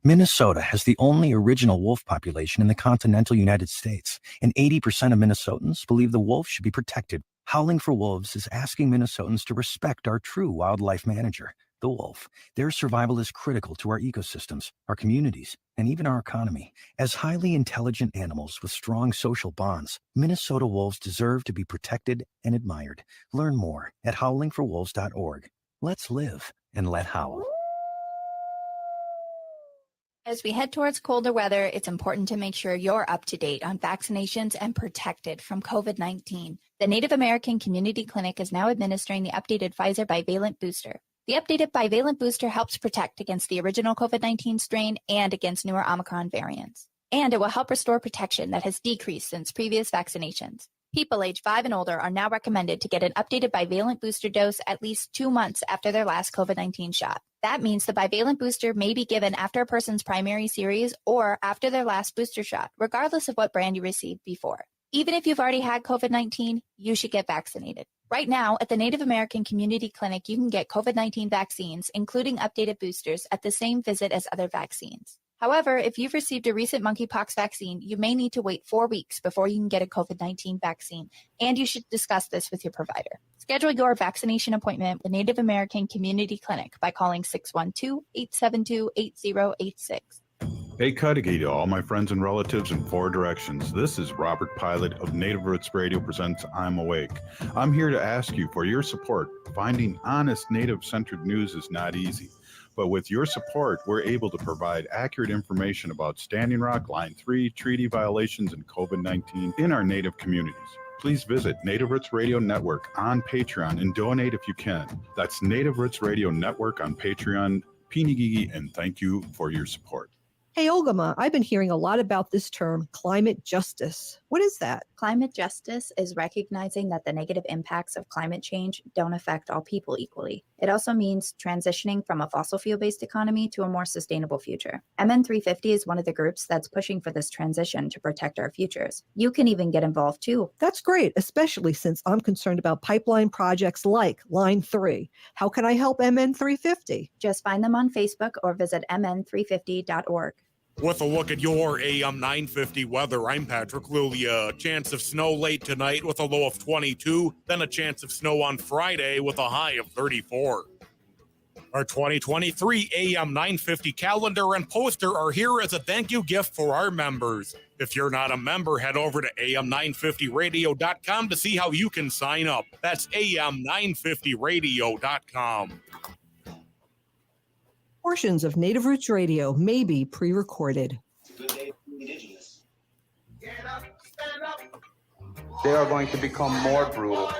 Minnesota has the only original wolf population in the continental United States, and 80% of Minnesotans believe the wolf should be protected. Howling for Wolves is asking Minnesotans to respect our true wildlife manager, the wolf. Their survival is critical to our ecosystems, our communities, and even our economy. As highly intelligent animals with strong social bonds, Minnesota wolves deserve to be protected and admired. Learn more at howlingforwolves.org. Let's live and let howl. As we head towards colder weather, it's important to make sure you're up to date on vaccinations and protected from COVID-19. The Native American Community Clinic is now administering the updated Pfizer bivalent booster. The updated bivalent booster helps protect against the original COVID-19 strain and against newer Omicron variants. And it will help restore protection that has decreased since previous vaccinations. People age 5 and older are now recommended to get an updated bivalent booster dose at least 2 months after their last COVID-19 shot. That means the bivalent booster may be given after a person's primary series or after their last booster shot, regardless of what brand you received before. Even if you've already had COVID-19, you should get vaccinated. Right now, at the Native American Community Clinic, you can get COVID-19 vaccines, including updated boosters, at the same visit as other vaccines. However, if you've received a recent monkeypox vaccine, you may need to wait 4 weeks before you can get a COVID-19 vaccine, and you should discuss this with your provider. Schedule your vaccination appointment with the Native American Community Clinic by calling 612-872-8086. Hey, Cudahy to all my friends and relatives in 4 directions. This is Robert Pilot of Native Roots Radio presents I'm Awake. I'm here to ask you for your support. Finding honest Native-centered news is not easy. But with your support, we're able to provide accurate information about Standing Rock, Line 3, treaty violations, and COVID-19 in our Native communities. Please visit Native Roots Radio Network on Patreon and donate if you can. That's Native Roots Radio Network on Patreon. Pinigigi, and thank you for your support. Hey, Ogama, I've been hearing a lot about this term, climate justice. What is that? Climate justice is recognizing that the negative impacts of climate change don't affect all people equally. It also means transitioning from a fossil fuel-based economy to a more sustainable future. MN350 is one of the groups that's pushing for this transition to protect our futures. You can even get involved too. That's great, especially since I'm concerned about pipeline projects like Line 3. How can I help MN350? Just find them on Facebook or visit mn350.org. With a look at your AM 950 weather, I'm Patrick Lulia. Chance of snow late tonight with a low of 22, then a chance of snow on Friday with a high of 34. Our 2023 AM 950 calendar and poster are here as a thank you gift for our members. If you're not a member, head over to am950radio.com to see how you can sign up. That's am950radio.com. Portions of Native Roots Radio may be pre-recorded. They are going to become more brutal.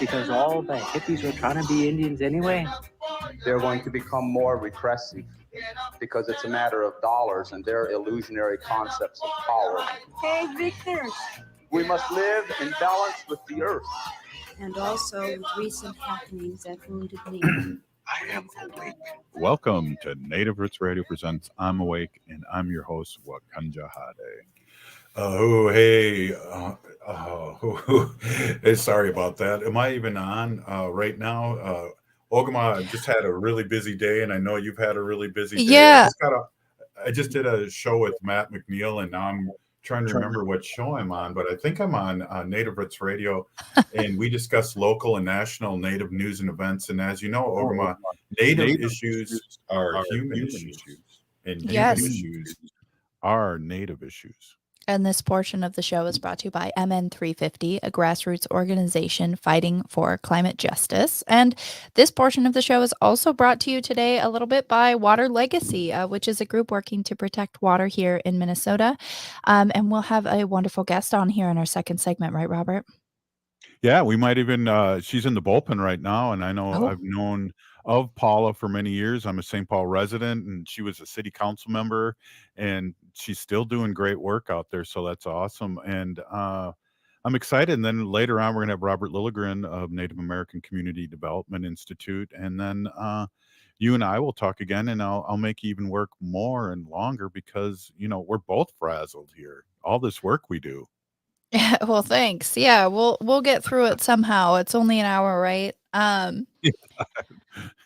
Because all the hippies were trying to be Indians anyway. They're going to become more repressive because it's a matter of dollars and their illusionary concepts of power. Hey, Victor. We must live in balance with the earth. And also with recent happenings at Wounded Knee. I am awake. Welcome to Native Roots Radio presents I'm Awake, and I'm your host, Wakanja Hade. Hey, sorry about that. Am I even on right now? Ogama, I just had a really busy day, and I know you've had a really busy day. Yeah. I just did a show with Matt McNeil, and now I'm trying to remember what show I'm on, but I think I'm on Native Roots Radio, and we discuss local and national Native news and events. And as you know, Ogama, Native issues are human issues, and human issues are Native issues. And this portion of the show is brought to you by MN350, a grassroots organization fighting for climate justice. And this portion of the show is also brought to you today a little bit by Water Legacy, which is a group working to protect water here in Minnesota. And we'll have a wonderful guest on here in our second segment, right, Robert? Yeah, we might even, she's in the bullpen right now. And I know I've known of Paula for many years. I'm a St. Paul resident, and she was a city council member, and she's still doing great work out there. So that's awesome. And I'm excited. And then later on, we're going to have Robert Lilligren of Native American Community Development Institute. And then you and I will talk again, and I'll make you even work more and longer because, you know, we're both frazzled here. All this work we do. Yeah, well, thanks. Yeah, we'll get through it somehow. It's only an hour, right?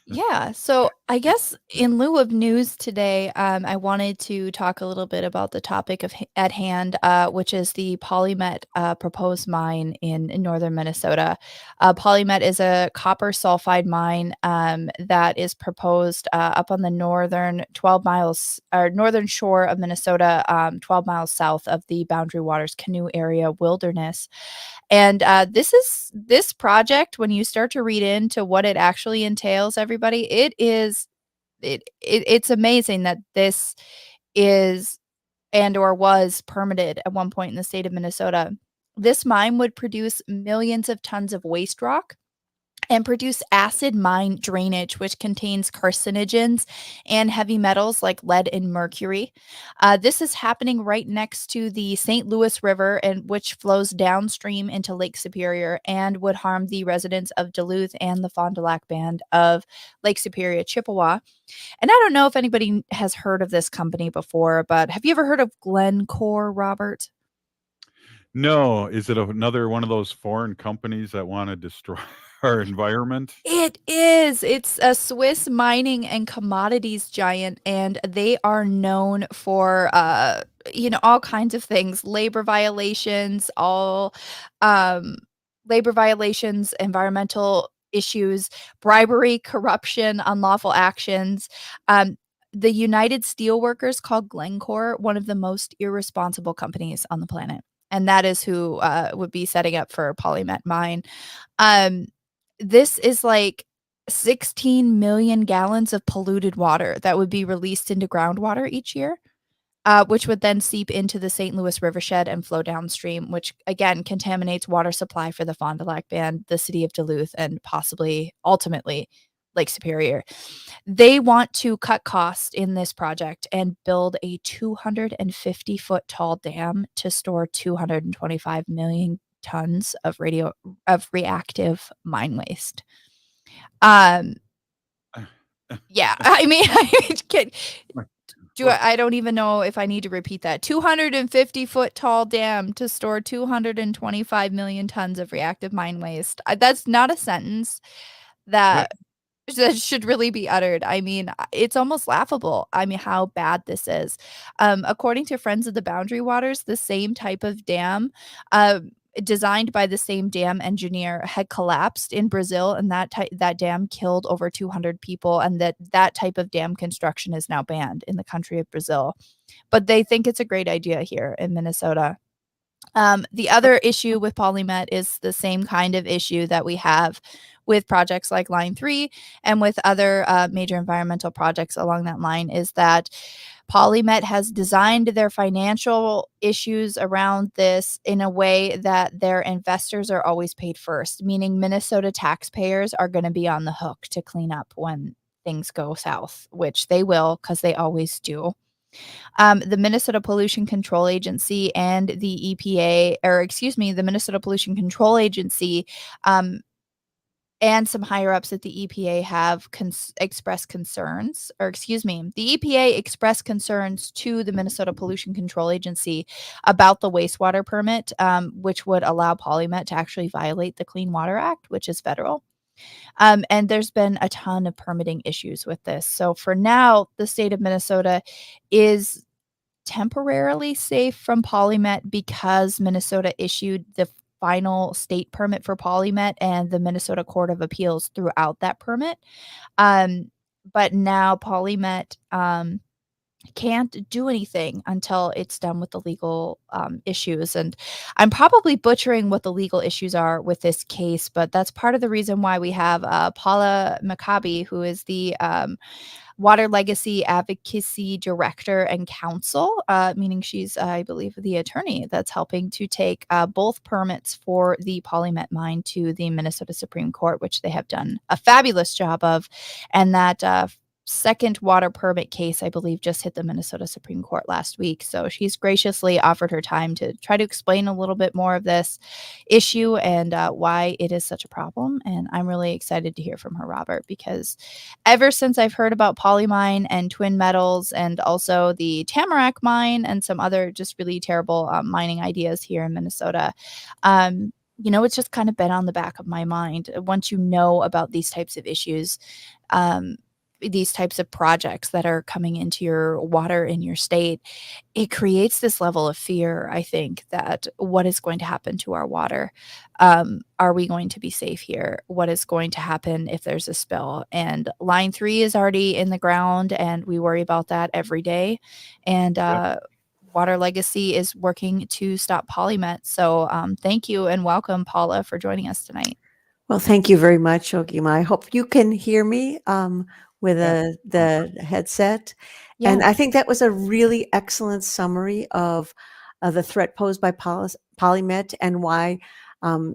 Yeah. So I guess in lieu of news today, I wanted to talk a little bit about the topic at hand, which is the Polymet proposed mine in northern Minnesota. Polymet is a copper sulfide mine that is proposed up on the northern 12 miles or northern shore of Minnesota, 12 miles south of the Boundary Waters Canoe Area Wilderness. And this project, when you start to read into what it actually entails, everybody, it's amazing that this is and or was permitted at one point in the state of Minnesota. This mine would produce millions of tons of waste rock and produce acid mine drainage, which contains carcinogens and heavy metals like lead and mercury. This is happening right next to the St. Louis River, and which flows downstream into Lake Superior and would harm the residents of Duluth and the Fond du Lac Band of Lake Superior, Chippewa. And I don't know if anybody has heard of this company before, but have you ever heard of Glencore, Robert? No, is it another one of those foreign companies that want to destroy our environment? It is. It's a Swiss mining and commodities giant, and they are known for, all kinds of things, um, labor violations, environmental issues, bribery, corruption, unlawful actions. Um, the United Steelworkers call Glencore one of the most irresponsible companies on the planet, and that is who would be setting up for Polymet Mine. Um, this is like 16 million gallons of polluted water that would be released into groundwater each year, which would then seep into the St. Louis rivershed and flow downstream, which again contaminates water supply for the Fond du Lac Band, the city of Duluth, and possibly ultimately Lake Superior. They want to cut costs in this project and build a 250-foot tall dam to store 225 million tons of reactive mine waste. Yeah, I mean, I don't even know if I need to repeat that. 250-foot tall dam to store 225 million tons of reactive mine waste. That's not a sentence that should really be uttered. I mean, it's almost laughable. I mean, how bad this is. According to Friends of the Boundary Waters, the same type of dam, designed by the same dam engineer, had collapsed in Brazil, and that dam killed over 200 people, and that type of dam construction is now banned in the country of Brazil. But they think it's a great idea here in Minnesota. The other issue with Polymet is the same kind of issue that we have with projects like Line 3 and with other major environmental projects along that line, is that Polymet has designed their financial issues around this in a way that their investors are always paid first, meaning Minnesota taxpayers are going to be on the hook to clean up when things go south, which they will, because they always do. The Minnesota Pollution Control Agency and the EPA, the Minnesota Pollution Control Agency, and some higher ups at the EPA have expressed concerns, the EPA expressed concerns to the Minnesota Pollution Control Agency about the wastewater permit, which would allow Polymet to actually violate the Clean Water Act, which is federal. And there's been a ton of permitting issues with this. So for now, the state of Minnesota is temporarily safe from Polymet because Minnesota issued the final state permit for Polymet, and the Minnesota Court of Appeals threw out that permit. But now Polymet can't do anything until it's done with the legal issues. And I'm probably butchering what the legal issues are with this case, but that's part of the reason why we have Paula Maccabee, who is the Water Legacy Advocacy Director and Counsel, meaning she's, I believe, the attorney that's helping to take both permits for the Polymet mine to the Minnesota Supreme Court, which they have done a fabulous job of. And that second water permit case, I believe, just hit the Minnesota Supreme Court last week. So she's graciously offered her time to try to explain a little bit more of this issue and why it is such a problem. And I'm really excited to hear from her, Robert, because ever since I've heard about Polymine and Twin Metals and also the Tamarack mine and some other just really terrible mining ideas here in Minnesota, it's just kind of been on the back of my mind. Once you know about these types of issues, these types of projects that are coming into your water in your state, it creates this level of fear, I think, that what is going to happen to our water? Are we going to be safe here? What is going to happen if there's a spill? And line 3 is already in the ground, and we worry about that every day. And Water Legacy is working to stop polymet. So thank you and welcome, Paula, for joining us tonight. Well, thank you very much, Ogima. I hope you can hear me with the headset. Yeah. And I think that was a really excellent summary of the threat posed by polymet and why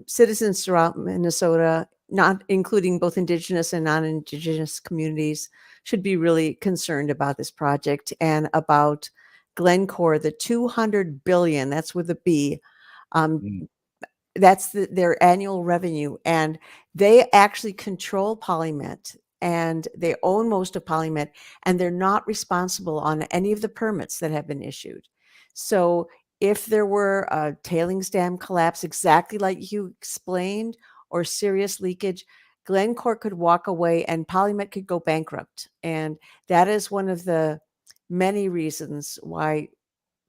citizens throughout Minnesota, not including both Indigenous and non-Indigenous communities, should be really concerned about this project and about Glencore, the $200 billion, that's with a B, that's their annual revenue. And they actually control polymet and they own most of polymet, and they're not responsible on any of the permits that have been issued. So if there were a tailings dam collapse, exactly like you explained, or serious leakage, Glencore could walk away and polymet could go bankrupt. And that is one of the many reasons why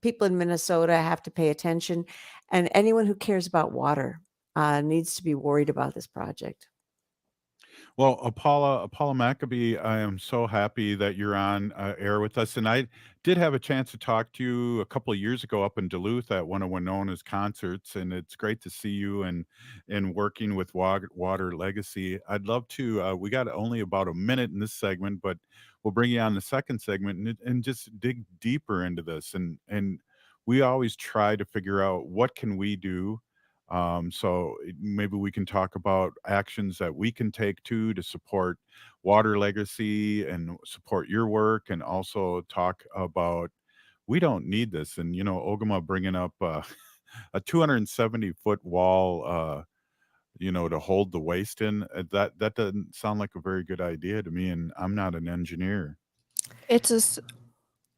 people in Minnesota have to pay attention, and anyone who cares about water needs to be worried about this project. Well, Paula Maccabee, I am so happy that you're on air with us. And I did have a chance to talk to you a couple of years ago up in Duluth at one of Winona's concerts, and it's great to see you and working with Water Legacy. I'd love to. We got only about a minute in this segment, but we'll bring you on the second segment and just dig deeper into this. And we always try to figure out what can we do. So maybe we can talk about actions that we can take to support Water Legacy and support your work, and also talk about we don't need this. And Ogama bringing up a 270-foot wall, to hold the waste in, that doesn't sound like a very good idea to me. And I'm not an engineer.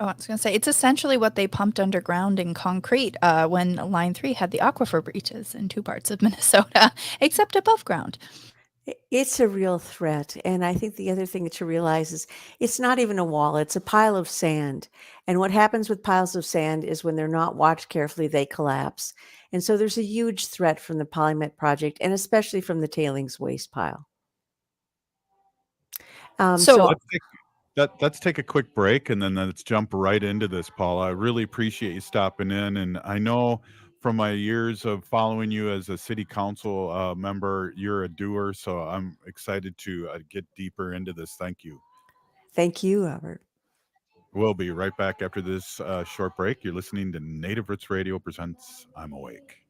I was going to say, it's essentially what they pumped underground in concrete when Line 3 had the aquifer breaches in 2 parts of Minnesota, except above ground. It's a real threat. And I think the other thing to realize is it's not even a wall, it's a pile of sand. And what happens with piles of sand is when they're not watched carefully, they collapse. And so there's a huge threat from the polymet project, and especially from the tailings waste pile. Let's take a quick break, and then let's jump right into this, Paula. I really appreciate you stopping in. And I know from my years of following you as a city council member, you're a doer. So I'm excited to get deeper into this. Thank you. Thank you, Robert. We'll be right back after this short break. You're listening to Native Roots Radio presents I'm Awake.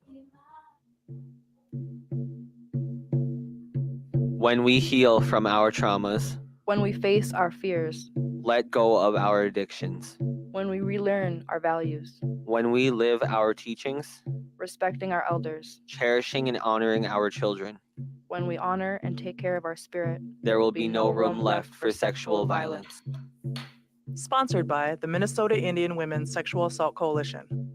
When we heal from our traumas, when we face our fears, let go of our addictions, when we relearn our values, when we live our teachings, respecting our elders, cherishing and honoring our children, when we honor and take care of our spirit, there will be no room left for sexual violence. Sponsored by the Minnesota Indian Women's Sexual Assault Coalition.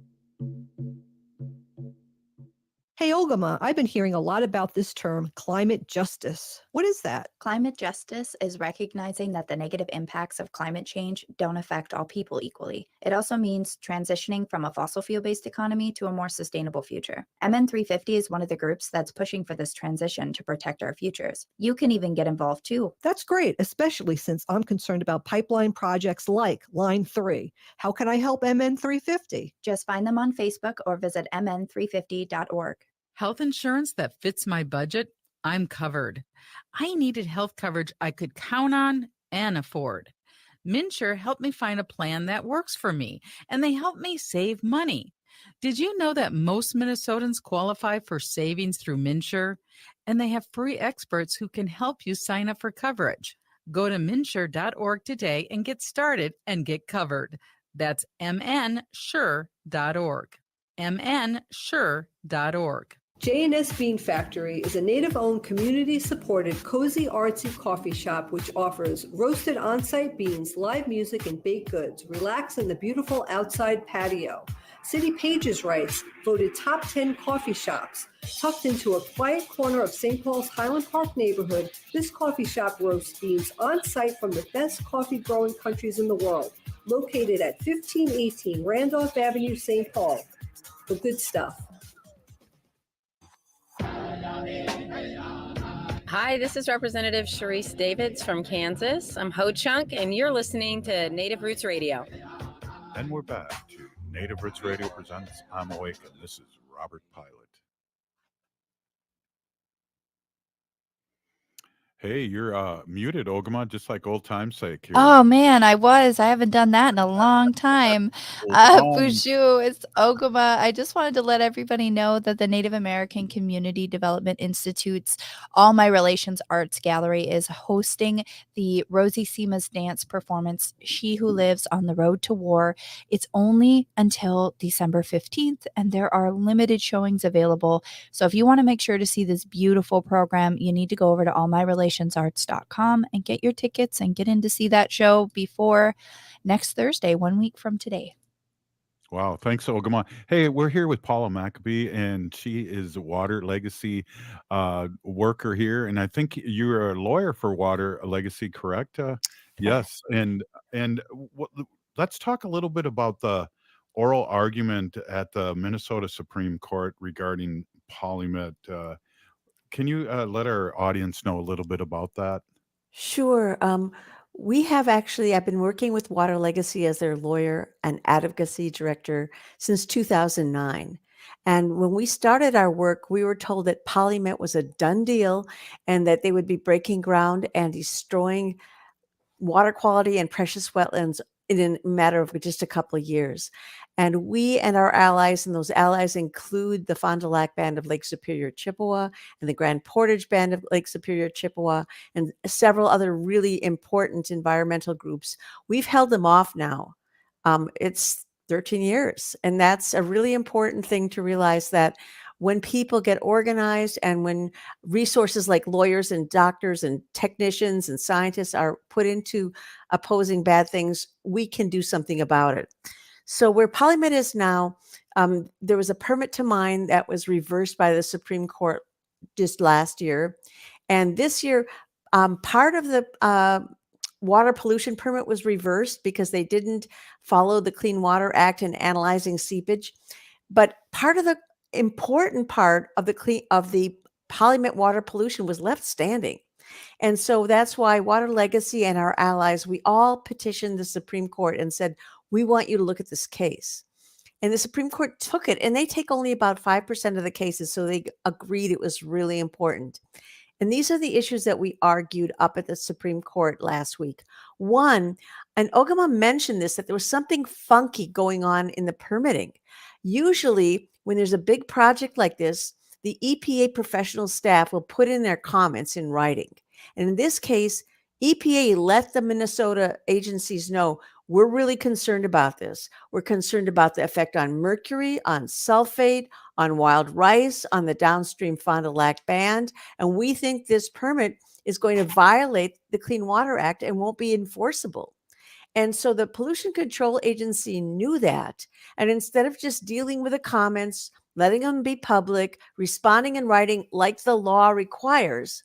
Hey, Ogama, I've been hearing a lot about this term, climate justice. What is that? Climate justice is recognizing that the negative impacts of climate change don't affect all people equally. It also means transitioning from a fossil fuel-based economy to a more sustainable future. MN350 is one of the groups that's pushing for this transition to protect our futures. You can even get involved too. That's great, especially since I'm concerned about pipeline projects like Line 3. How can I help MN350? Just find them on Facebook or visit mn350.org. Health insurance that fits my budget? I'm covered. I needed health coverage I could count on and afford. MNsure helped me find a plan that works for me, and they helped me save money. Did you know that most Minnesotans qualify for savings through MNsure? And they have free experts who can help you sign up for coverage. Go to mnsure.org today and get started and get covered. That's mnsure.org. mnsure.org. J&S Bean Factory is a native-owned, community-supported, cozy, artsy coffee shop which offers roasted on-site beans, live music, and baked goods. Relax in the beautiful outside patio. City Pages writes, voted top 10 coffee shops. Tucked into a quiet corner of St. Paul's Highland Park neighborhood, this coffee shop roasts beans on site from the best coffee growing countries in the world. Located at 1518 Randolph Avenue, St. Paul. The good stuff. Hi, this is Representative Sharice Davids from Kansas. I'm Ho Chunk, and you're listening to Native Roots Radio. And we're back to Native Roots Radio presents I'm Awake, and this is Robert Pilot. Hey, you're muted, Ogama, just like old time's sake here. Oh man, I haven't done that in a long time. Bushu, it's Ogama. I just wanted to let everybody know that the Native American Community Development Institute's All My Relations Arts Gallery is hosting the Rosie Sima's dance performance, She Who Lives on the Road to War. It's only until December 15th, and there are limited showings available. So if you want to make sure to see this beautiful program, you need to go over to allmyrelationsarts.com and get your tickets and get in to see that show before next Thursday, 1 week from today. Wow, thanks, Ogama. Hey, we're here with Paula Maccabee, and she is a Water Legacy worker here, and I think you're a lawyer for Water Legacy, correct? Yes, and let's talk a little bit about the oral argument at the Minnesota Supreme Court regarding Polymet. Can you let our audience know a little bit about that? Sure. I've been working with Water Legacy as their lawyer and advocacy director since 2009. And when we started our work, we were told that Polymet was a done deal and that they would be breaking ground and destroying water quality and precious wetlands in a matter of just a couple of years. And we and our allies, and those allies include the Fond du Lac Band of Lake Superior Chippewa and the Grand Portage Band of Lake Superior Chippewa and several other really important environmental groups. We've held them off now. It's 13 years. And that's a really important thing to realize, that when people get organized and when resources like lawyers and doctors and technicians and scientists are put into opposing bad things, we can do something about it. So where Polymet is now, there was a permit to mine that was reversed by the Supreme Court just last year. And this year, part of the water pollution permit was reversed because they didn't follow the Clean Water Act in analyzing seepage. But part of the important part of the Polymet water pollution was left standing. And so that's why Water Legacy and our allies, we all petitioned the Supreme Court and said, we want you to look at this case. And the Supreme Court took it, and they take only about 5% of the cases. So they agreed it was really important. And these are the issues that we argued up at the Supreme Court last week. One, and Ogama mentioned this, that there was something funky going on in the permitting. Usually, when there's a big project like this, the EPA professional staff will put in their comments in writing. And in this case, EPA let the Minnesota agencies know, we're really concerned about this. We're concerned about the effect on mercury, on sulfate, on wild rice, on the downstream Fond du Lac Band. And we think this permit is going to violate the Clean Water Act and won't be enforceable. And so the Pollution Control Agency knew that. And instead of just dealing with the comments, letting them be public, responding in writing like the law requires,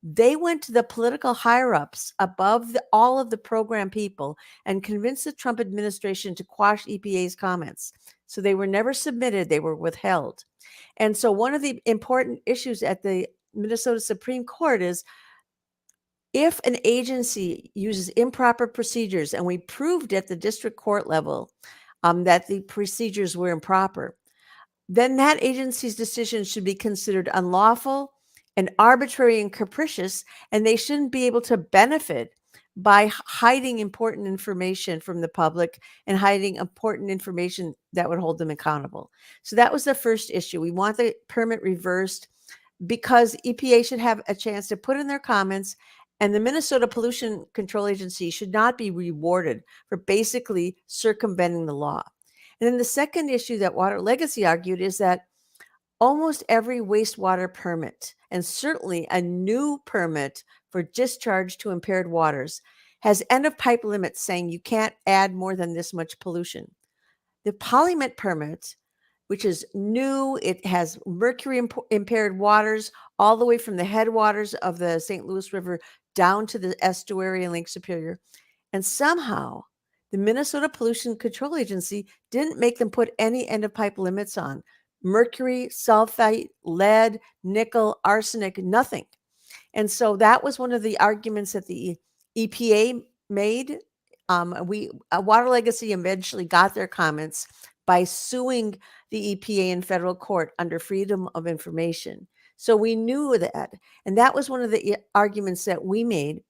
they went to the political higher-ups above all of the program people and convinced the Trump administration to quash EPA's comments. So they were never submitted, they were withheld. And so one of the important issues at the Minnesota Supreme Court is, if an agency uses improper procedures, and we proved at the district court level that the procedures were improper, then that agency's decision should be considered unlawful and arbitrary and capricious, and they shouldn't be able to benefit by hiding important information from the public and hiding important information that would hold them accountable. So that was the first issue. We want the permit reversed because EPA should have a chance to put in their comments, and the Minnesota Pollution Control Agency should not be rewarded for basically circumventing the law. And then the second issue that Water Legacy argued is that almost every wastewater permit, and certainly a new permit for discharge to impaired waters, has end of pipe limits saying you can't add more than this much pollution. The Polymet permit, which is new, it has mercury impaired waters all the way from the headwaters of the St. Louis River down to the estuary in Lake Superior. And somehow the Minnesota Pollution Control Agency didn't make them put any end of pipe limits on mercury, sulfite, lead, nickel, arsenic, nothing. And so that was one of the arguments that the EPA made. Water Legacy eventually got their comments by suing the EPA in federal court under Freedom of Information. So we knew that. And that was one of the arguments that we made.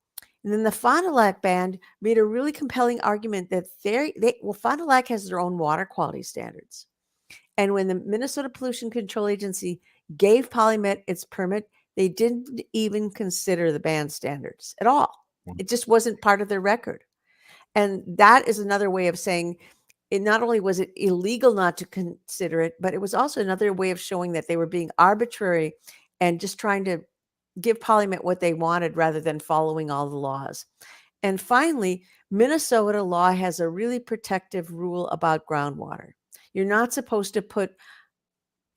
And then the Fond du Lac band made a really compelling argument that Fond du Lac has their own water quality standards. And when the Minnesota Pollution Control Agency gave Polymet its permit, they didn't even consider the band standards at all. It just wasn't part of their record. And that is another way of saying it. Not only was it illegal not to consider it, but it was also another way of showing that they were being arbitrary and just trying to give Polymet what they wanted rather than following all the laws. And finally, Minnesota law has a really protective rule about groundwater. You're not supposed to put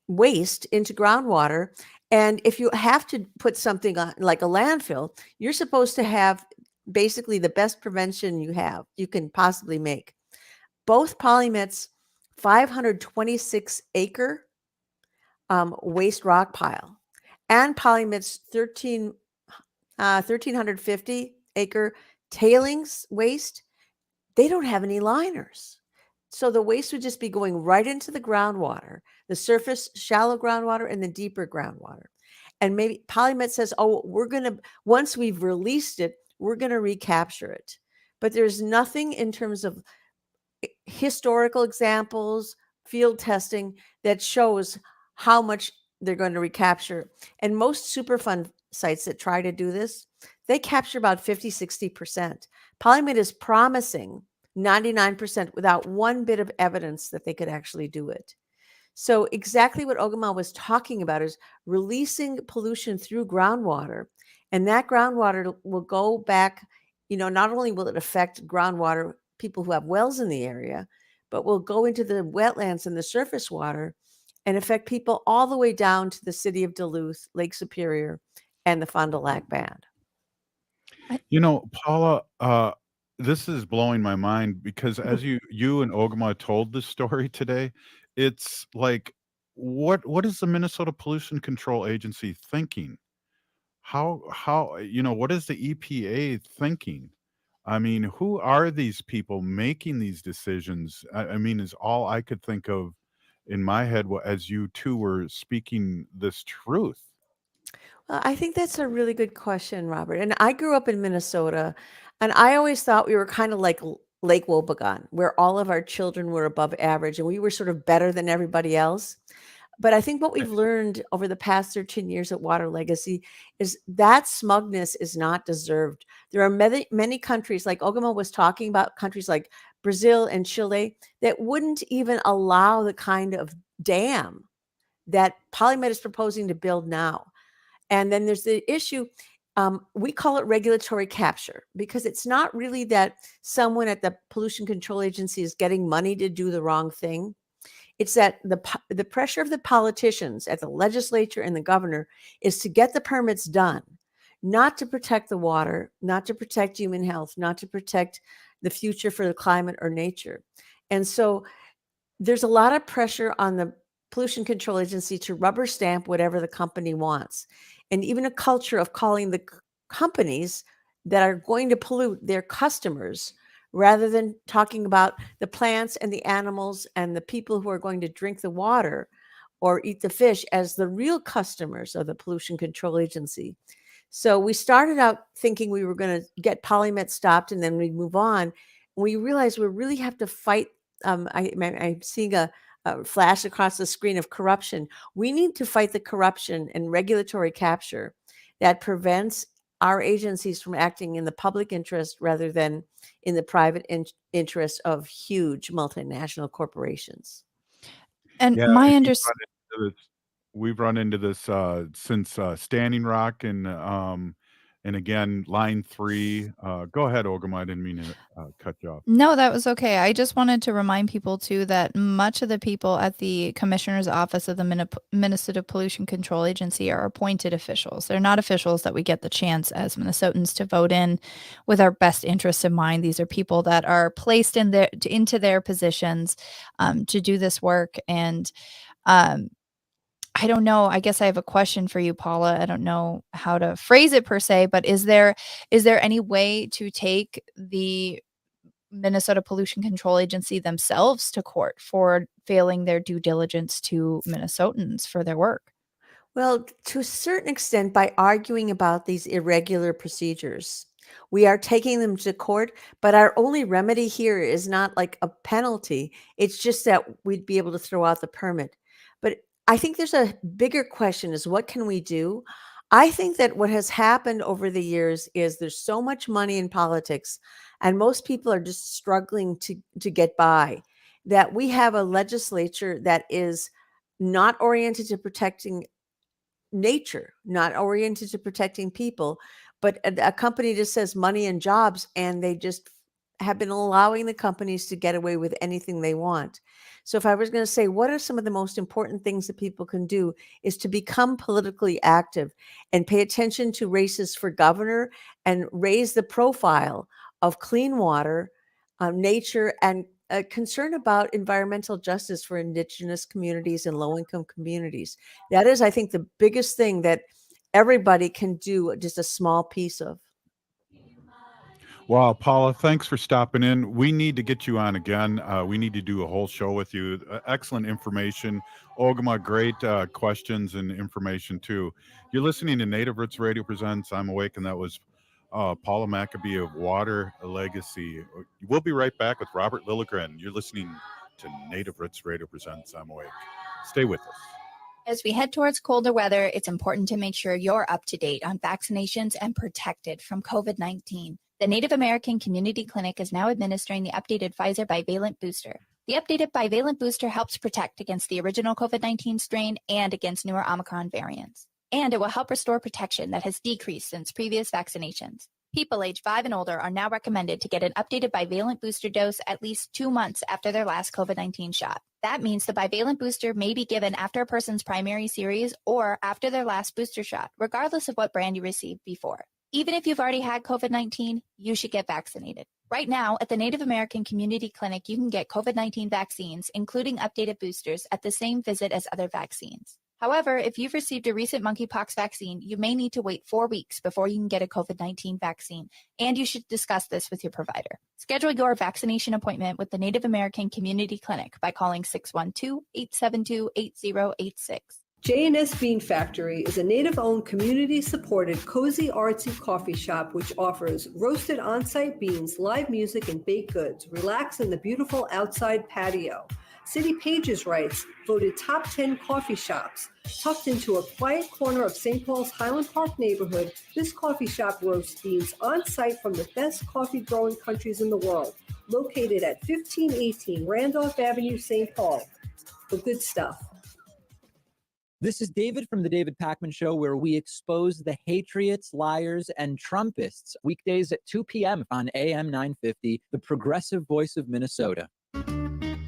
waste into groundwater. And if you have to put something on, like a landfill, you're supposed to have basically the best prevention you can possibly make. Both Polymet's 526 acre waste rock pile and Polymet's 1,350 acre tailings waste, they don't have any liners. So the waste would just be going right into the groundwater, the surface shallow groundwater and the deeper groundwater. And maybe Polymet says, oh, once we've released it, we're going to recapture it. But there's nothing in terms of historical examples, field testing that shows how much they're going to recapture. And most Superfund sites that try to do this, they capture about 50, 60%. Polymet is promising 99% without one bit of evidence that they could actually do it. So exactly what Ogama was talking about is releasing pollution through groundwater. And that groundwater will go back, not only will it affect groundwater, people who have wells in the area, but will go into the wetlands and the surface water and affect people all the way down to the city of Duluth, Lake Superior, and the Fond du Lac band. Paula, this is blowing my mind because as you and Ogama told this story today, it's like, what is the Minnesota Pollution Control Agency thinking? How what is the EPA thinking? I mean, who are these people making these decisions? I mean, is all I could think of in my head as you two were speaking this truth. Well, I think that's a really good question, Robert. And I grew up in Minnesota, and I always thought we were kind of like Lake Wobegon, where all of our children were above average and we were sort of better than everybody else. But I think what we've learned over the past 13 years at Water Legacy is that smugness is not deserved. There are many countries, like Ogama was talking about, countries like Brazil and Chile, that wouldn't even allow the kind of dam that Polymet is proposing to build now. And then there's the issue, we call it regulatory capture, because it's not really that someone at the Pollution Control Agency is getting money to do the wrong thing. It's that the pressure of the politicians at the legislature and the governor is to get the permits done, not to protect the water, not to protect human health, not to protect the future for the climate or nature. And so there's a lot of pressure on the Pollution Control Agency to rubber stamp whatever the company wants. And even a culture of calling the companies that are going to pollute their customers, rather than talking about the plants and the animals and the people who are going to drink the water or eat the fish as the real customers of the Pollution Control Agency. So we started out thinking we were going to get Polymet stopped and then we'd move on. We realized we really have to fight. I'm seeing a flash across the screen of corruption. We need to fight the corruption and regulatory capture that prevents our agencies from acting in the public interest rather than in the private interest of huge multinational corporations. And Yeah, my and we've run into this since Standing Rock and And again, line 3. Go ahead, Ogama. I didn't mean to cut you off. No, that was okay. I just wanted to remind people too that much of the people at the Commissioner's Office of the Minnesota Pollution Control Agency are appointed officials. They're not officials that we get the chance as Minnesotans to vote in with our best interests in mind. These are people that are placed into their positions to do this work. And I don't know. I guess I have a question for you, Paula. I don't know how to phrase it per se, but is there any way to take the Minnesota Pollution Control Agency themselves to court for failing their due diligence to Minnesotans for their work? Well, to a certain extent, by arguing about these irregular procedures, we are taking them to court, but our only remedy here is not like a penalty. It's just that we'd be able to throw out the permit. But I think there's a bigger question is what can we do? I think that what has happened over the years is there's so much money in politics, and most people are just struggling to get by, that we have a legislature that is not oriented to protecting nature, not oriented to protecting people, but a company just says money and jobs, and they just have been allowing the companies to get away with anything they want. So if I was going to say, what are some of the most important things that people can do is to become politically active and pay attention to races for governor and raise the profile of clean water, nature, and concern about environmental justice for Indigenous communities and low-income communities. That is, I think, the biggest thing that everybody can do just a small piece of. Wow, Paula, thanks for stopping in. We need to get you on again. We need to do a whole show with you. Excellent information. Ogama, great questions and information too. You're listening to Native Roots Radio Presents I'm Awake, and that was Paula Maccabee of Water Legacy. We'll be right back with Robert Lilligren. You're listening to Native Roots Radio Presents I'm Awake. Stay with us. As we head towards colder weather, it's important to make sure you're up to date on vaccinations and protected from COVID-19. The Native American Community Clinic is now administering the updated Pfizer bivalent booster. The updated bivalent booster helps protect against the original COVID-19 strain and against newer Omicron variants. And it will help restore protection that has decreased since previous vaccinations. People age 5 and older are now recommended to get an updated bivalent booster dose at least 2 months after their last COVID-19 shot. That means the bivalent booster may be given after a person's primary series or after their last booster shot, regardless of what brand you received before. Even if you've already had COVID-19, you should get vaccinated. Right now, at the Native American Community Clinic, you can get COVID-19 vaccines, including updated boosters, at the same visit as other vaccines. However, if you've received a recent monkeypox vaccine, you may need to wait 4 weeks before you can get a COVID-19 vaccine, and you should discuss this with your provider. Schedule your vaccination appointment with the Native American Community Clinic by calling 612-872-8086. J&S Bean Factory is a native-owned, community-supported, cozy, artsy coffee shop which offers roasted on-site beans, live music, and baked goods. Relax in the beautiful outside patio. City Pages writes, voted top 10 coffee shops. Tucked into a quiet corner of St. Paul's Highland Park neighborhood, this coffee shop roasts beans on-site from the best coffee-growing countries in the world. Located at 1518 Randolph Avenue, St. Paul. The good stuff. This is David from The David Pakman Show, where we expose the Hatriots, liars, and Trumpists. Weekdays at 2 p.m. on AM 950, the progressive voice of Minnesota.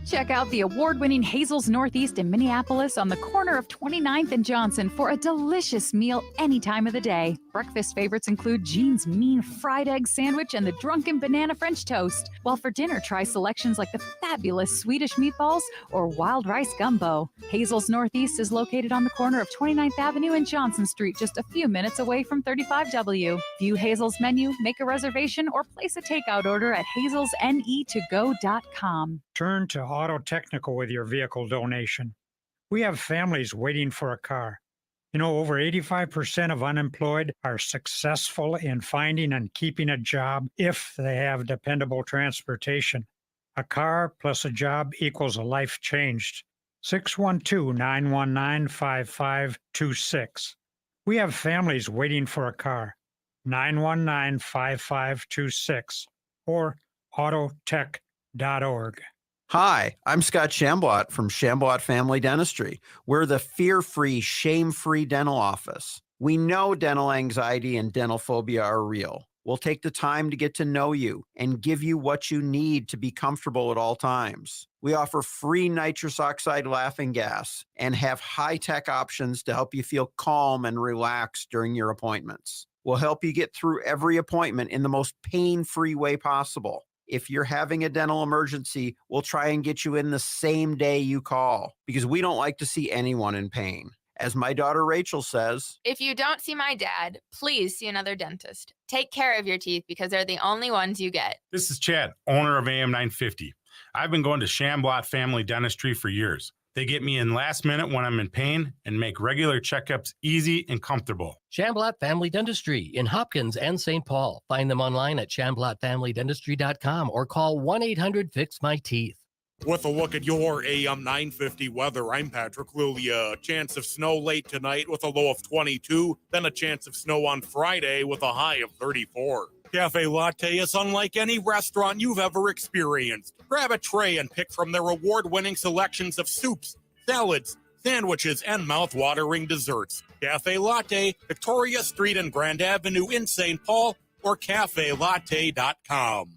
Check out the award-winning Hazel's Northeast in Minneapolis on the corner of 29th and Johnson for a delicious meal any time of the day. Breakfast favorites include Jean's Mean Fried Egg Sandwich and the Drunken Banana French Toast. While for dinner, try selections like the fabulous Swedish meatballs or wild rice gumbo. Hazel's Northeast is located on the corner of 29th Avenue and Johnson Street, just a few minutes away from 35W. View Hazel's menu, make a reservation, or place a takeout order at hazelsnetogo.com. Turn to Auto Technical with your vehicle donation. We have families waiting for a car. You know, over 85% of unemployed are successful in finding and keeping a job if they have dependable transportation. A car plus a job equals a life changed. 612-919-5526. We have families waiting for a car. 919-5526 or autotech.org. Hi, I'm Scott Shambot from Shambot Family Dentistry. We're the fear-free, shame-free dental office. We know dental anxiety and dental phobia are real. We'll take the time to get to know you and give you what you need to be comfortable at all times. We offer free nitrous oxide laughing gas and have high-tech options to help you feel calm and relaxed during your appointments. We'll help you get through every appointment in the most pain-free way possible. If you're having a dental emergency, we'll try and get you in the same day you call because we don't like to see anyone in pain. As my daughter Rachel says, if you don't see my dad, please see another dentist. Take care of your teeth because they're the only ones you get. This is Chad, owner of AM 950. I've been going to Chamblot Family Dentistry for years. They get me in last minute when I'm in pain and make regular checkups easy and comfortable. Chamblot Family Dentistry in Hopkins and St. Paul. Find them online at chamblotfamilydentistry.com or call 1-800-FIX-MY-TEETH. With a look at your AM 950 weather, I'm Patrick Lilia. Chance of snow late tonight with a low of 22, then a chance of snow on Friday with a high of 34. Cafe Latte is unlike any restaurant you've ever experienced. Grab a tray and pick from their award-winning selections of soups, salads, sandwiches, and mouth-watering desserts. Cafe Latte, Victoria Street and Grand Avenue in St. Paul, or cafelatte.com.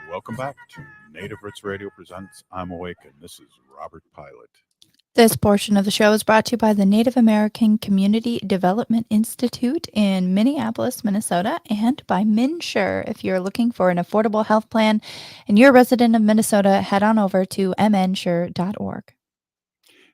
Welcome back to Native Roots Radio Presents I'm Awake, and this is Robert Pilot. This portion of the show is brought to you by the Native American Community Development Institute in Minneapolis, Minnesota, and by MNsure. If you're looking for an affordable health plan and you're a resident of Minnesota, head on over to mnsure.org.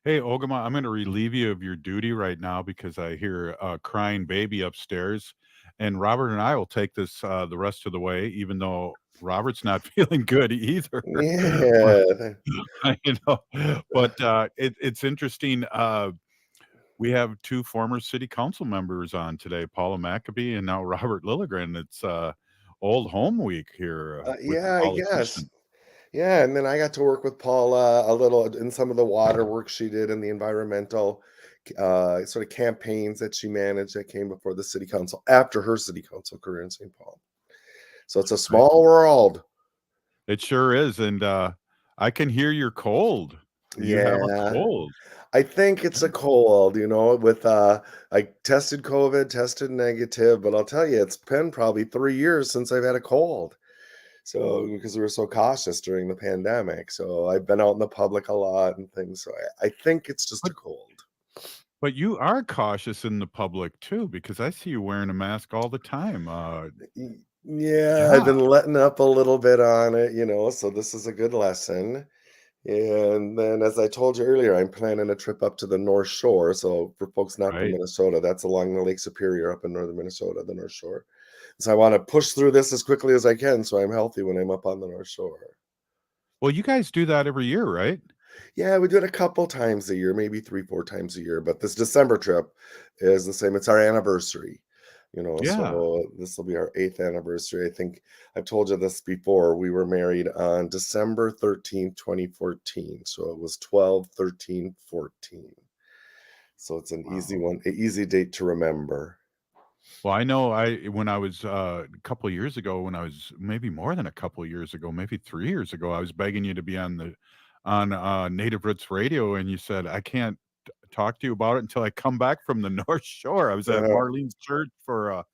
Hey, Ogama, I'm going to relieve you of your duty right now because I hear a crying baby upstairs. And Robert and I will take this the rest of the way, even though Robert's not feeling good either. Yeah. But it's interesting. We have two former city council members on today, Paula Maccabee and now Robert Lilligren. It's old home week here. Yeah, I guess. Yeah, and then I got to work with Paula a little in some of the water work she did and the environmental sort of campaigns that she managed that came before the city council after her city council career in St. Paul. So it's a small world. It sure is. And I can hear you're cold. You have a cold. I think it's a cold, with I tested COVID, tested negative, but I'll tell you, it's been probably 3 years since I've had a cold. So because we were so cautious during the pandemic. So I've been out in the public a lot and things. So I think it's just a cold. But you are cautious in the public too, because I see you wearing a mask all the time. Yeah, I've been letting up a little bit on it, so this is a good lesson. And then, as I told you earlier, I'm planning a trip up to the North Shore. So for folks not from Minnesota, that's along the Lake Superior up in northern Minnesota, the North Shore. So I want to push through this as quickly as I can so I'm healthy when I'm up on the North Shore. Well, you guys do that every year, right? Yeah, we do it a couple times a year, maybe 3-4 times a year. But this December trip is the same. It's our anniversary, so this will be our 8th anniversary. I think I've told you this before. We were married on December 13th, 2014. So it was 12/13/14. So it's an easy one, an easy date to remember. Well, I know when I was a couple of years ago, when I was maybe more than a couple of years ago, maybe 3 years ago, I was begging you to be on Native Roots Radio, and you said, I can't talk to you about it until I come back from the North Shore. I was at Marlene's church for a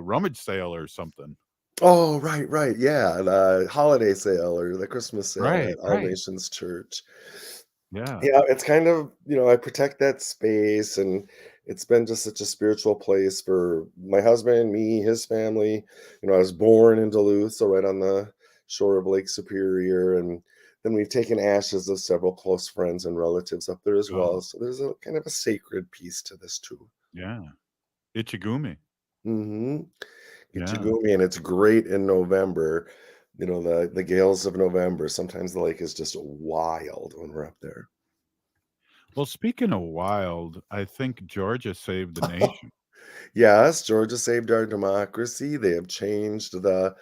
rummage sale or something. Oh, right. Yeah. The holiday sale or the Christmas sale at All Nations Church. Yeah. Yeah. It's kind of, I protect that space, and it's been just such a spiritual place for my husband, me, his family. I was born in Duluth, so right on the shore of Lake Superior. And then we've taken ashes of several close friends and relatives up there as well. So there's a kind of a sacred piece to this too. Yeah. Ichigumi. Mm-hmm. Ichigumi, and it's great in November. The gales of November. Sometimes the lake is just wild when we're up there. Well, speaking of wild, I think Georgia saved the nation. Yes, Georgia saved our democracy. They have changed the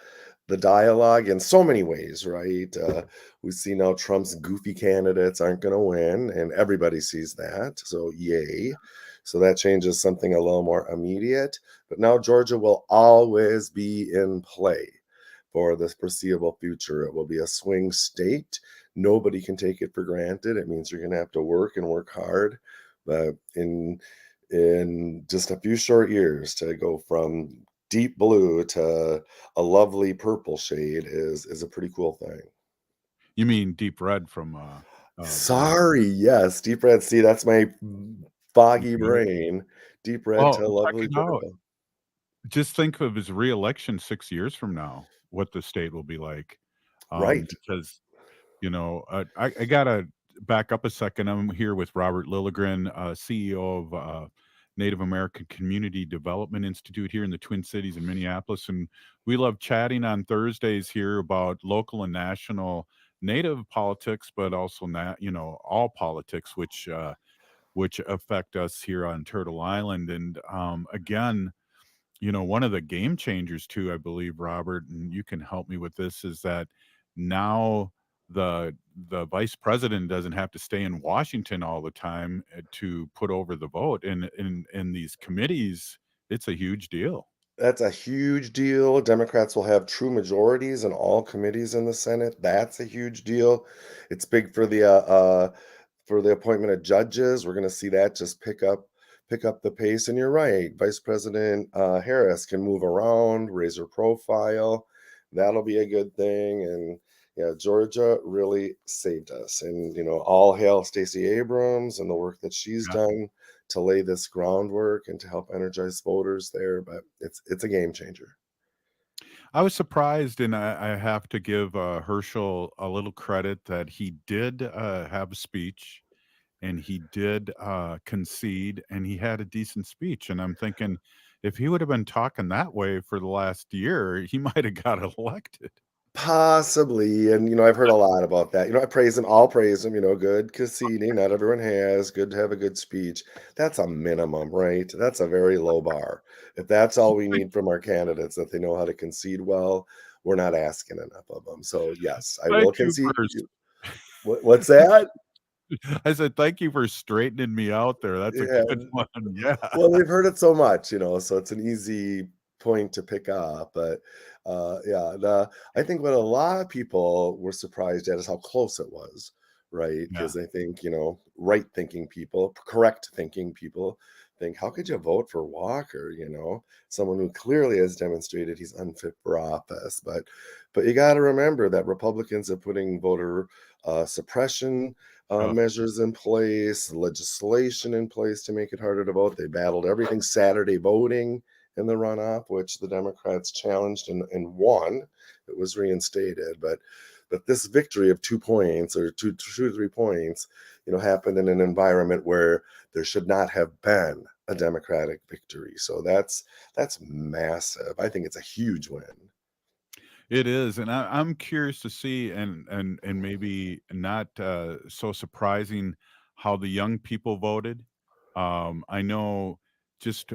dialogue in so many ways, right? We see now Trump's goofy candidates aren't going to win, and everybody sees that. So, yay. So that changes something a little more immediate. But now Georgia will always be in play for the foreseeable future. It will be a swing state. Nobody can take it for granted. It means you're going to have to work and work hard. But in just a few short years to go from deep blue to a lovely purple shade is a pretty cool thing. You mean deep red from blue? Sorry, yes, deep red. See, that's my foggy Okay. brain. Deep red Well, to check lovely it out. purple. Just think of his reelection 6 years from now, what the state will be like. Right. Because, I gotta back up a second. I'm here with Robert Lilligren, CEO of Native American Community Development Institute here in the Twin Cities in Minneapolis, and we love chatting on Thursdays here about local and national Native politics, but also all politics, which affect us here on Turtle Island. And again, one of the game changers too, I believe, Robert, and you can help me with this, is that now the vice president doesn't have to stay in Washington all the time to put over the vote. In these committees, it's a huge deal. That's a huge deal. Democrats will have true majorities in all committees in the Senate. That's a huge deal. It's big for the appointment of judges. We're going to see that just pick up the pace. And you're right, Vice President Harris can move around, raise her profile. That'll be a good thing. And yeah, Georgia really saved us. And all hail Stacey Abrams and the work that she's Yeah. done to lay this groundwork and to help energize voters there. But it's a game changer. I was surprised, and I have to give Herschel a little credit that he did have a speech, and he did concede, and he had a decent speech. And I'm thinking, if he would have been talking that way for the last year, he might have got elected. Possibly, and I've heard a lot about that. I praise him. I'll praise him. Good conceding. Not everyone has. Good to have a good speech. That's a minimum, right? That's a very low bar. If that's all we need from our candidates, that they know how to concede well, we're not asking enough of them. So yes, I will Thank you concede. for What's that? I said, "Thank you for straightening me out there. That's a Yeah. good one." Yeah. Well, we've heard it so much, so it's an easy point to pick up. But yeah, I think what a lot of people were surprised at is how close it was, right? Yeah. Because I think, right thinking people, correct thinking people think, how could you vote for Walker? Someone who clearly has demonstrated he's unfit for office. But you got to remember that Republicans are putting voter suppression measures in place, legislation in place to make it harder to vote. They battled everything Saturday voting in the runoff, which the Democrats challenged and won. It was reinstated, but this victory of 2 points or two to 3 points, happened in an environment where there should not have been a Democratic victory. So that's massive. I think it's a huge win. It is, and I'm curious to see, and maybe not so surprising, how the young people voted. I know just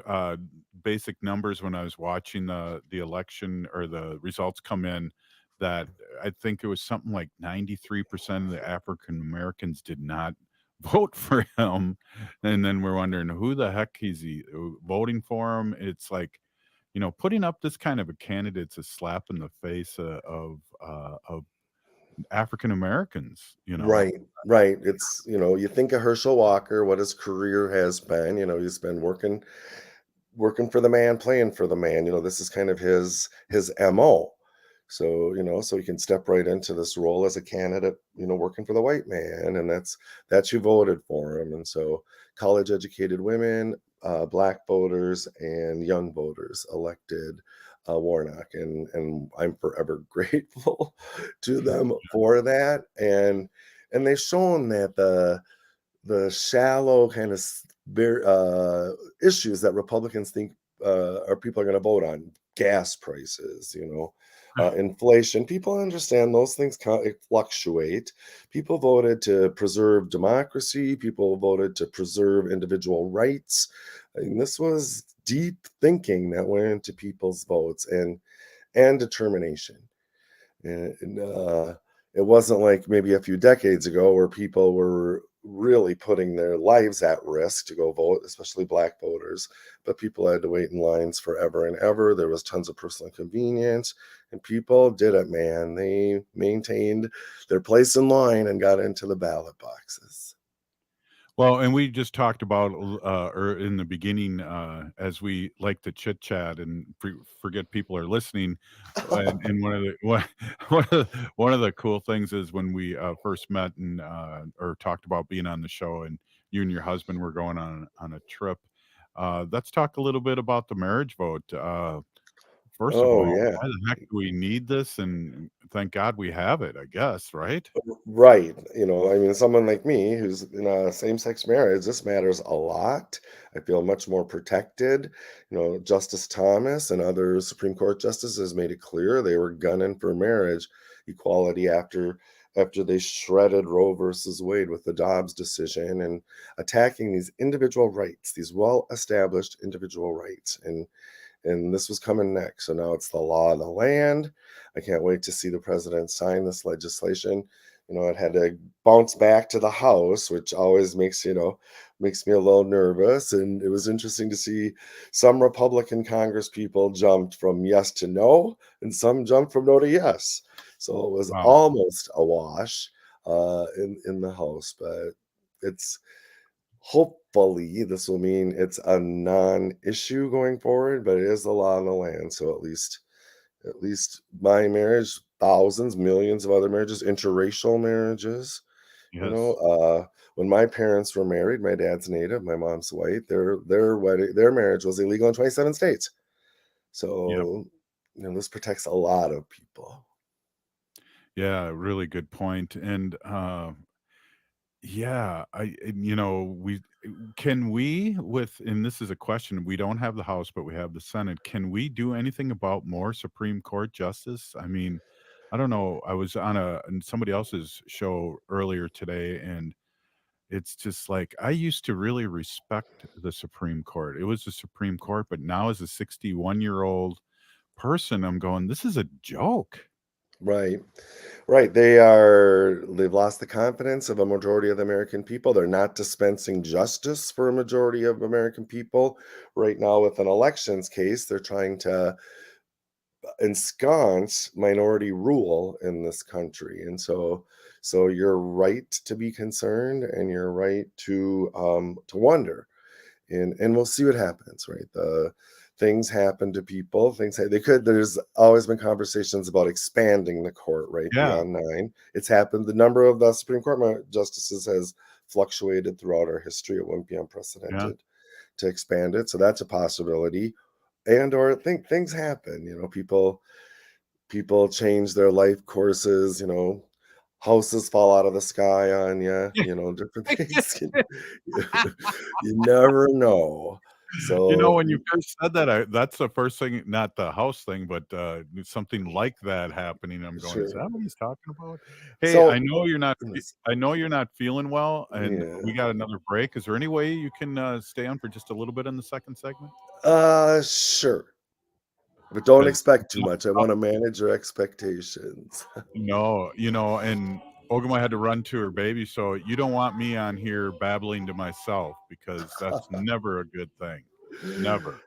basic numbers when I was watching the election or the results come in, that I think it was something like 93% of the African Americans did not vote for him, and then we're wondering who the heck is he voting for him. It's like, putting up this kind of a candidate's a slap in the face of African Americans. Right. It's, you think of Herschel Walker, what his career has been. He's been working for the man, playing for the man. This is kind of his MO. So, so he can step right into this role as a candidate, working for the white man, and that's who voted for him. And so college educated women, black voters, and young voters elected Warnock, and I'm forever grateful to them for that. And they've shown that the shallow kind of issues that Republicans think people are going to vote on, gas prices, inflation. People understand those things fluctuate. People voted to preserve democracy. People voted to preserve individual rights. I mean, this was deep thinking that went into people's votes and determination. And it wasn't like maybe a few decades ago where people were really putting their lives at risk to go vote, especially Black voters. But people had to wait in lines forever and ever. There was tons of personal inconvenience, and people did it, man. They maintained their place in line and got into the ballot boxes. Well, and we just talked about or in the beginning, as we like to chit chat and forget people are listening. And one of the cool things is when we first met and or talked about being on the show, and you and your husband were going on a trip. Let's talk a little bit about the marriage vote. First of Oh, all, yeah. why the heck do we need this? And thank God we have it, I guess, right? Right. I mean, someone like me who's in a same-sex marriage, this matters a lot. I feel much more protected. Justice Thomas and other Supreme Court justices made it clear they were gunning for marriage equality after they shredded Roe versus Wade with the Dobbs decision and attacking these individual rights, these well-established individual rights. And this was coming next. So now it's the law of the land. I can't wait to see the president sign this legislation. It had to bounce back to the House, which always makes me a little nervous. And it was interesting to see some Republican Congress people jumped from yes to no, and some jumped from no to yes. So it was Wow. almost a wash in the House, but it's hopefully this will mean it's a non-issue going forward, but it is the law of the land. So at least my marriage, thousands, millions of other marriages, interracial marriages. Yes. When my parents were married, my dad's Native, my mom's white. Their marriage was illegal in 27 states. Yep. So this protects a lot of people. Yeah, really good point. And yeah, we with, and this is a question, we don't have the House, but we have the Senate. Can we do anything about more Supreme Court justice? I mean, I don't know. I was on somebody else's show earlier today, and it's just like I used to really respect the Supreme Court. It was the Supreme Court, but now as a 61-year-old person, I'm going, this is a joke. Right. Right. They've lost the confidence of a majority of the American people. They're not dispensing justice for a majority of American people. Right now, with an elections case, they're trying to ensconce minority rule in this country. And so you're right to be concerned, and you're right to wonder. And we'll see what happens, right? The things happen to people. There's always been conversations about expanding the court, right? Yeah. Beyond 9. It's happened. The number of the Supreme Court justices has fluctuated throughout our history. It wouldn't be unprecedented to expand it. So that's a possibility. Or things happen, people change their life courses, houses fall out of the sky on you, different things. You never know. So When you first said that, that's the first thing, not the House thing, but something like that happening. I'm going, is Sure. that what he's talking about? Hey, So I know you're not feeling well, and we got another break. Is there any way you can stay on for just a little bit in the second segment? Sure. But don't 'Cause expect too much. I want to manage your expectations. no, and Ogama had to run to her baby, so you don't want me on here babbling to myself, because that's never a good thing. Never.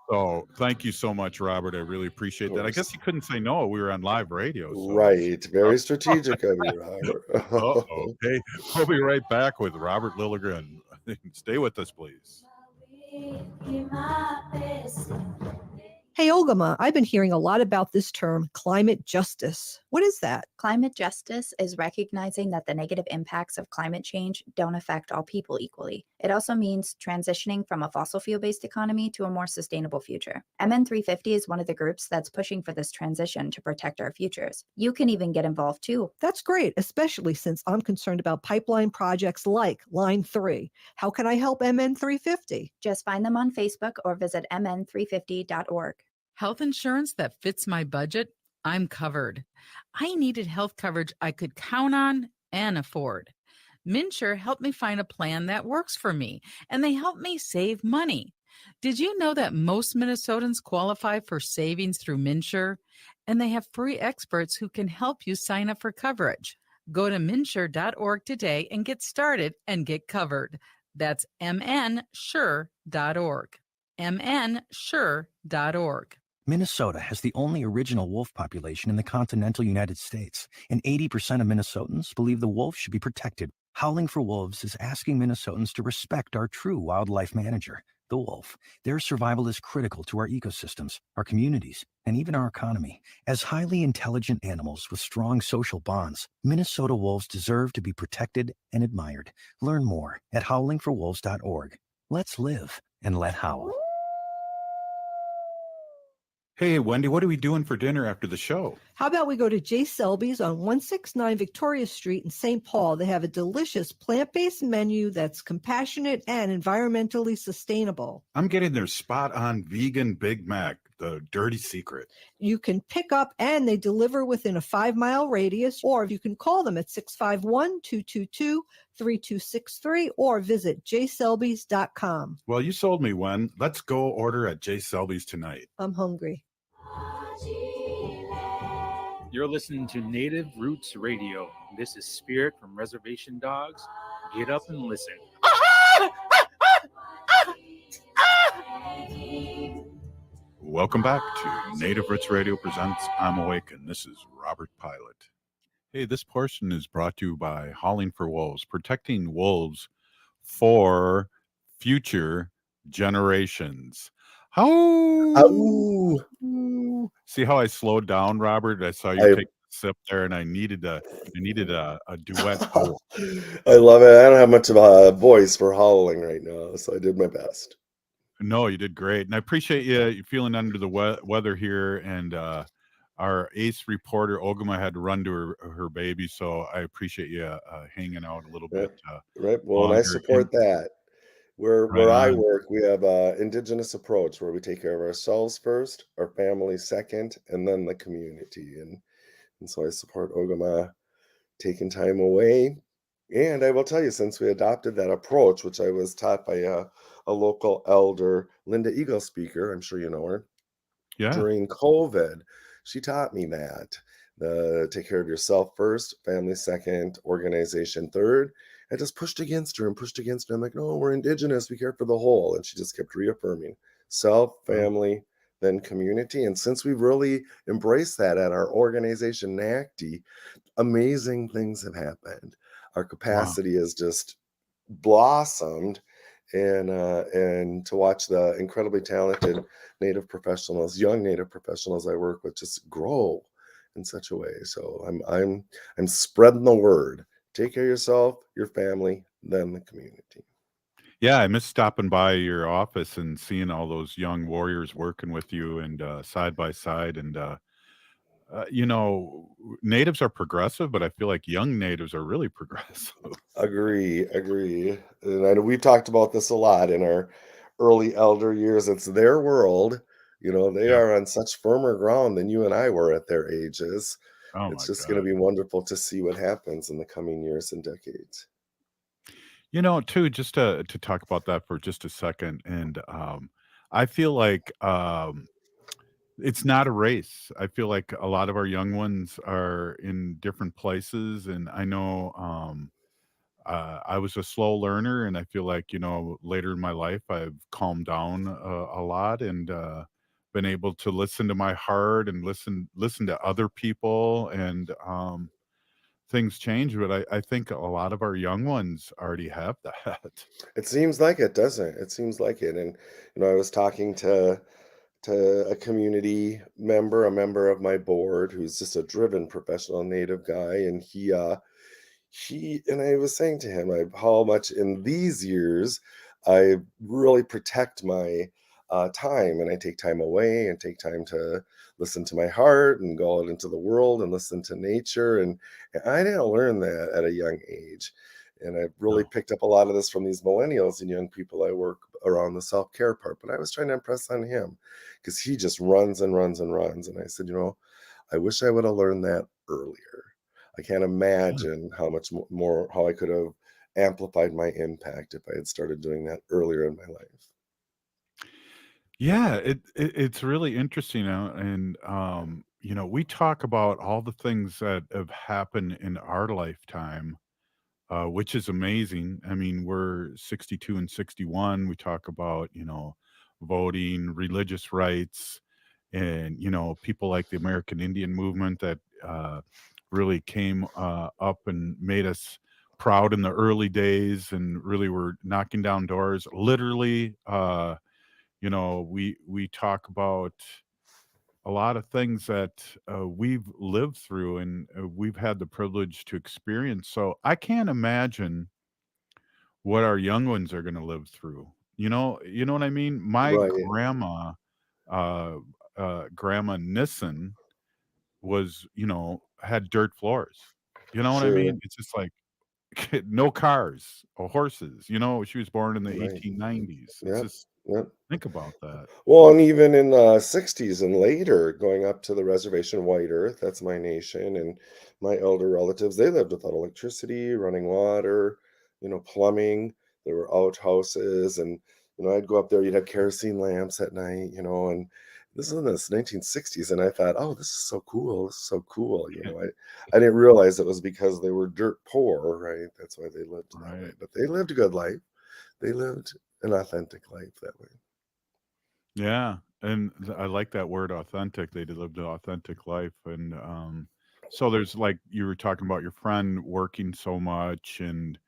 So thank you so much, Robert. I really appreciate that. I guess you couldn't say no. We were on live radio. So Right. Very strategic of you, Robert. Okay. We'll be right back with Robert Lilligren. Stay with us, please. Hey, Ogama, I've been hearing a lot about this term, climate justice. What is that? Climate justice is recognizing that the negative impacts of climate change don't affect all people equally. It also means transitioning from a fossil fuel-based economy to a more sustainable future. MN350 is one of the groups that's pushing for this transition to protect our futures. You can even get involved too. That's great, especially since I'm concerned about pipeline projects like Line 3. How can I help MN350? Just find them on Facebook or visit mn350.org. Health insurance that fits my budget? I'm covered. I needed health coverage I could count on and afford. MNsure helped me find a plan that works for me, and they helped me save money. Did you know that most Minnesotans qualify for savings through MNsure? And they have free experts who can help you sign up for coverage. Go to mnsure.org today and get started and get covered. That's mnsure.org. mnsure.org. Minnesota has the only original wolf population in the continental United States, and 80% of Minnesotans believe the wolf should be protected. Howling for Wolves is asking Minnesotans to respect our true wildlife manager, the wolf. Their survival is critical to our ecosystems, our communities, and even our economy. As highly intelligent animals with strong social bonds, Minnesota wolves deserve to be protected and admired. Learn more at howlingforwolves.org. Let's live and let howl. Hey, Wendy, what are we doing for dinner after the show? How about we go to J. Selby's on 169 Victoria Street in St. Paul? They have a delicious plant-based menu that's compassionate and environmentally sustainable. I'm getting their spot-on vegan Big Mac, the dirty secret. You can pick up and they deliver within a 5-mile radius, or you can call them at 651-222-3263 or visit jselbys.com. Well, you sold me, Wen. Let's go order at J. Selby's tonight. I'm hungry. You're listening to Native Roots Radio. This is Spirit from Reservation Dogs. Get up and listen. Welcome back to Native Roots Radio presents I'm Awake, and this is Robert Pilot. Hey, this portion is brought to you by Howling for Wolves, protecting wolves for future generations. Ow! See how I slowed down, Robert? I saw you take a sip there, and I needed a duet. I love it. I don't have much of a voice for howling right now, so I did my best. No, you did great, and I appreciate you feeling under the weather here. And our ace reporter Ogama had to run to her baby, so I appreciate you hanging out a little bit. Right. Well, and I support that. Where I work, we have an indigenous approach where we take care of ourselves first, our family second, and then the community. And so I support Ogama taking time away. And I will tell you, since we adopted that approach, which I was taught by a local elder, Linda Eagle Speaker, I'm sure you know her. Yeah. During COVID, she taught me that. Take care of yourself first, family second, organization third. I just pushed against her. I'm like, no, we're indigenous. We care for the whole. And she just kept reaffirming self, family, then community. And since we've really embraced that at our organization, NACDI, amazing things have happened. Our capacity has just blossomed. And to watch the incredibly talented Native professionals, young Native professionals I work with, just grow in such a way. So I'm spreading the word. Take care of yourself, your family, then the community. Yeah, I miss stopping by your office and seeing all those young warriors working with you and side by side. And natives are progressive, but I feel like young natives are really progressive. Agree. And I know we talked about this a lot in our early elder years. It's their world. They are on such firmer ground than you and I were at their ages. It's just going to be wonderful to see what happens in the coming years and decades. Too, just to talk about that for just a second. And I feel like it's not a race. I feel like a lot of our young ones are in different places. And I know I was a slow learner, and I feel like, later in my life, I've calmed down a lot and been able to listen to my heart and listen to other people, and things change. But I think a lot of our young ones already have that. It seems like it, doesn't it? It seems like it. And I was talking to a community member, a member of my board, who's just a driven professional Native guy, and he and I was saying to him how much in these years I really protect my time, and I take time away and take time to listen to my heart and go out into the world and listen to nature. And I didn't learn that at a young age. And I've really picked up a lot of this from these millennials and young people I work around the self-care part. But I was trying to impress on him because he just runs and runs and runs. And I said, I wish I would have learned that earlier. I can't imagine how much more, how I could have amplified my impact if I had started doing that earlier in my life. Yeah, it's really interesting, and we talk about all the things that have happened in our lifetime, which is amazing. I mean, we're 62 and 61. We talk about, voting, religious rights, and, people like the American Indian movement that really came up and made us proud in the early days and really were knocking down doors. Literally, we talk about a lot of things that we've lived through and we've had the privilege to experience. So I can't imagine what our young ones are going to live through. You know what I mean? My Right. uh, grandma Nissen was, had dirt floors. You know what I Sure. mean? It's just like no cars or horses. She was born in the Right. 1890s. It's Yep. just Yep. think about that. Well, and even in the 60s and later, going up to the reservation White Earth, that's my nation, and my elder relatives, they lived without electricity, running water, plumbing. There were outhouses, and I'd go up there, you'd have kerosene lamps at night, and this is in the 1960s, and I thought, oh, this is so cool. This is so cool. I didn't realize it was because they were dirt poor, right? That's why they lived that way. Right. But they lived a good life. They lived an authentic life that way. Yeah, and I like that word authentic. They did live the authentic life, and so there's like you were talking about your friend working so much, and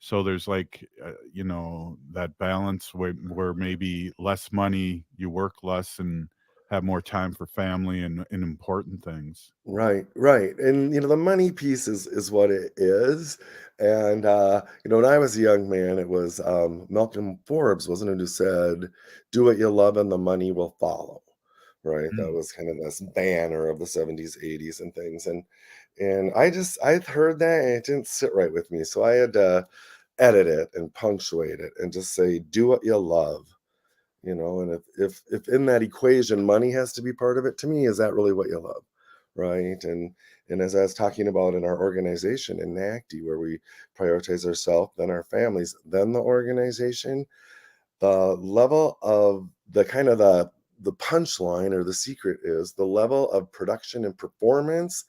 so there's like that balance where maybe less money, you work less, and have more time for family and important things. Right, right. And the money piece is what it is. And when I was a young man, it was Malcolm Forbes, wasn't it, who said, "Do what you love and the money will follow." Right? That Mm. was kind of this banner of the 70s, 80s and things. And I'd heard that and it didn't sit right with me. So I had to edit it and punctuate it and just say, "Do what you love." And if in that equation money has to be part of it, to me, is that really what you love? Right. And as I was talking about in our organization in NACDI, where we prioritize ourselves, then our families, then the organization, the level of the punchline or the secret is the level of production and performance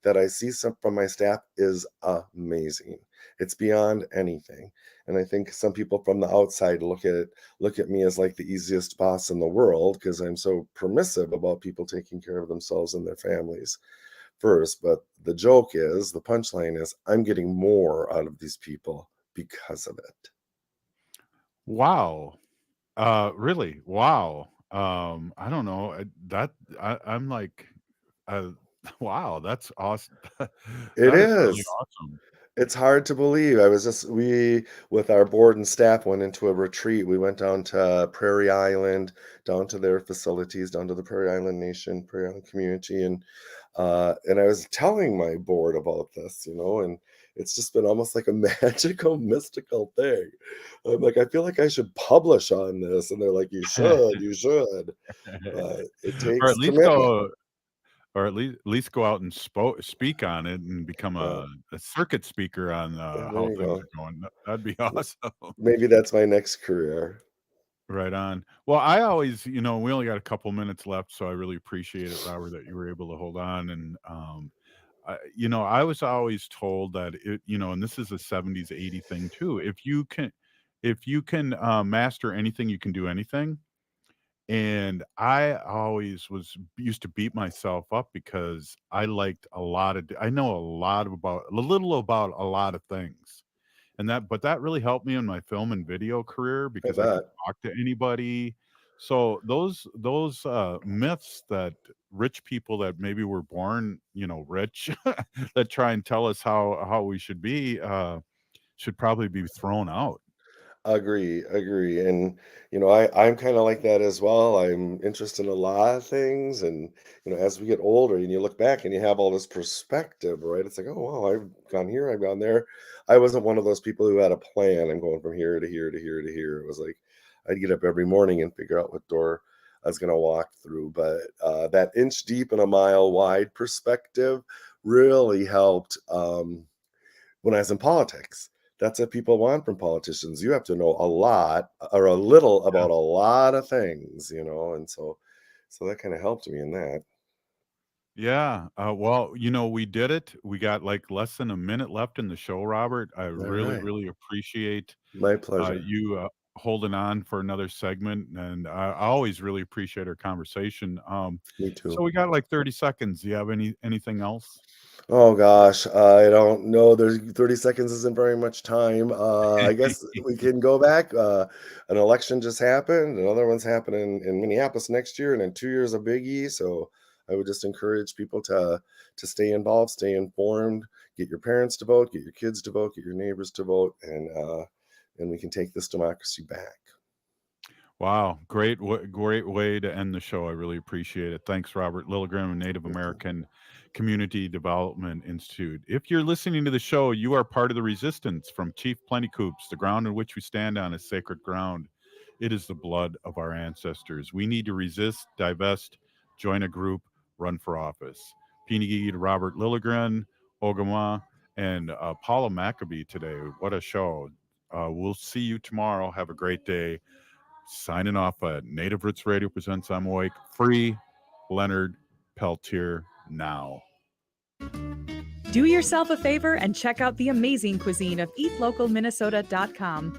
that I see from my staff is amazing. It's beyond anything. And I think some people from the outside look at me as like the easiest boss in the world because I'm so permissive about people taking care of themselves and their families first. But the joke is, the punchline is, I'm getting more out of these people because of it. Wow. Really? Wow. I don't know. I'm like, uh, wow, that's awesome. It That is really is. awesome. It's hard to believe. We, with our board and staff, went into a retreat. We went down to Prairie Island, down to their facilities, down to the Prairie Island Nation, Prairie Island community. And I was telling my board about this, and it's just been almost like a magical, mystical thing. I'm like, I feel like I should publish on this. And they're like, you should. But it Or at takes least commitment. go or at least go out and speak on it and become Yeah. a circuit speaker on, Yeah, there how you things go. are going. That'd be awesome. Maybe that's my next career. Right on. Well, I always we only got a couple minutes left, so I really appreciate it, Robert, that you were able to hold on, and, I was always told that and this is a 70s, 80 thing too, if you can, master anything, you can do anything. And I always used to beat myself up because I know a little about a lot of things. But that really helped me in my film and video career I because I could bet. talk to anybody. So those myths that rich people that maybe were born, rich that try and tell us how we should be, should probably be thrown out. Agree, agree. And I'm kind of like that as well. I'm interested in a lot of things. And as we get older and you look back and you have all this perspective, right? It's like, oh wow, I've gone here, I've gone there. I wasn't one of those people who had a plan. I'm going from here to here to here to here. It was like I'd get up every morning and figure out what door I was going to walk through. But that inch deep and a mile wide perspective really helped when I was in politics. that's what people want from politicians. You have to know a lot or a little about a lot of things, and so that kind of helped me in that. Yeah. Well, we did it. We got like less than a minute left in the show, Robert. I All really, right. really appreciate My pleasure. you holding on for another segment. And I always really appreciate our conversation. Me So too. we got like 30 seconds. Do you have anything else? Oh gosh, I don't know. There's 30 seconds isn't very much time. I guess we can go back. An election just happened. Another one's happening in Minneapolis next year, and in 2 years a biggie. So I would just encourage people to stay involved, stay informed, get your parents to vote, get your kids to vote, get your neighbors to vote, and we can take this democracy back. Wow, great way to end the show. I really appreciate it. Thanks, Robert Lilligren, Native American Community Development Institute. If you're listening to the show, you are part of the resistance from Chief Plentycoops. The ground in which we stand on is sacred ground. It is the blood of our ancestors. We need to resist, divest, join a group, run for office. Pinigigi to Robert Lilligren, Ogama, and Paula Maccabee today. What a show. We'll see you tomorrow. Have a great day. Signing off at Native Roots Radio presents I'm Awake. Free Leonard Peltier now. Do yourself a favor and check out the amazing cuisine of eatlocalminnesota.com.